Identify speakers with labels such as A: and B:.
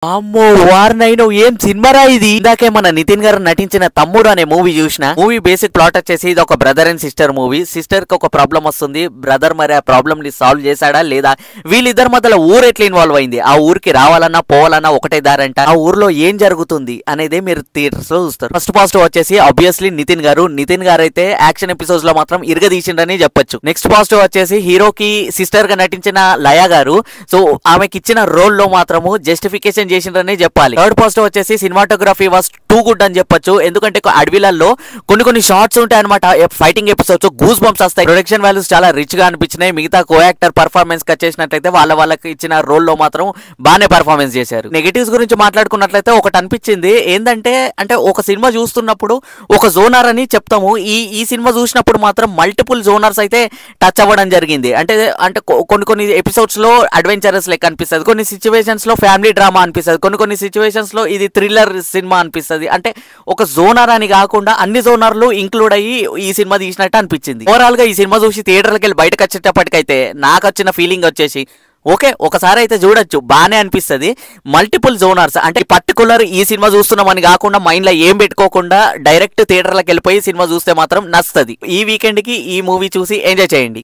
A: అమ్మో వారినైనా ఏం సినిమారా ఇది. ఇందాకే మన నితిన్ గారు నటించిన తమ్ముడు అనే మూవీ చూసిన. మూవీ బేసిక్ ప్లాట్ వచ్చేసి ఇది ఒక brother and sister movie. Sister కి ఒక ప్రాబ్లం వస్తుంది, బ్రదర్ మరి ఆ ప్రాబ్లమ్ ని సాల్వ్ చేశాడా లేదా, వీళ్ళిద్దరి మధ్యలో ఊరు ఎట్లా ఇన్వాల్వ్ అయింది, ఆ ఊరికి రావాలన్నా పోవాలన్నా ఒకటే దారంట, ఆ ఊర్లో ఏం జరుగుతుంది అనేదే మీరు థియేటర్స్ లో చూస్తారు. ఫస్ట్ పాజిటివ్ వచ్చేసి ఆబ్వియస్లీ నితిన్ గారు అయితే యాక్షన్ ఎపిసోడ్స్ లో మాత్రం ఇరగదీసిండని చెప్పొచ్చు. నెక్స్ట్ పాజిటివ్ వచ్చేసి హీరోకి సిస్టర్ గా నటించిన లయ గారు, సో ఆమెకి ఇచ్చిన రోల్ లో మాత్రము జస్టిఫికేషన్ చేసిండ్రనే చెప్పాలి. థర్డ్ పాజిటివ్ వచ్చేసి సినిమాటోగ్రఫీ వాస్ టూ గుడ్ అని చెప్పొచ్చు. ఎందుకంటే అడవిలలో కొన్ని షార్ట్స్ ఉంటాయి అనమాట, ఫైటింగ్ ఎపిసోడ్స్ గూస్ బంప్స్ వస్తాయి. ప్రొడక్షన్ వాల్యూస్ చాలా రిచ్ గా అనిపించినాయి. మిగతా కో యాక్టర్ పర్ఫార్మెన్స్ కి వచ్చేసినట్లయితే వాళ్ళకి ఇచ్చిన రోల్ లో మాత్రం బాగానే పర్ఫార్మెన్స్ చేశారు. నెగటివ్స్ గురించి మాట్లాడుకున్నట్లయితే ఒకటి అనిపించింది ఏంటంటే, ఒక సినిమా చూస్తున్నప్పుడు ఒక జోనర్ అని చెప్తాము, ఈ సినిమా చూసినప్పుడు మాత్రం మల్టిపుల్ జోనర్స్ అయితే టచ్ అవ్వడం జరిగింది. అంటే కొన్ని ఎపిసోడ్స్ లో అడ్వెంచరస్ లెక్క అనిపిస్తుంది, కొన్ని సిచ్యువేషన్స్ లో ఫ్యామిలీ డ్రామా అనిపిస్తుంది, కొన్ని సిచ్యువేషన్స్ లో ఇది థ్రిల్లర్ సినిమా అనిపిస్తుంది. అంటే ఒక జోనర్ అని కాకుండా అన్ని జోనర్లు ఇంక్లూడ్ అయ్యి ఈ సినిమా తీసినట్టు అనిపించింది. ఓవరాల్ గా ఈ సినిమా చూసి థియేటర్కి వెళ్ళి బయటకు వచ్చేటప్పటికైతే నాకు వచ్చిన ఫీలింగ్ వచ్చేసి ఓకే, ఒకసారి అయితే చూడొచ్చు, బాగానే అనిపిస్తుంది. మల్టిపుల్ జోనర్స్ అంటే పర్టికులర్ ఈ సినిమా చూస్తున్నామని కాకుండా మైండ్ లో ఏం పెట్టుకోకుండా డైరెక్ట్ థియేటర్లకు వెళ్ళిపోయి సినిమా చూస్తే మాత్రం నచ్చుతుంది. ఈ వీకెండ్ కి ఈ మూవీ చూసి ఎంజాయ్ చేయండి.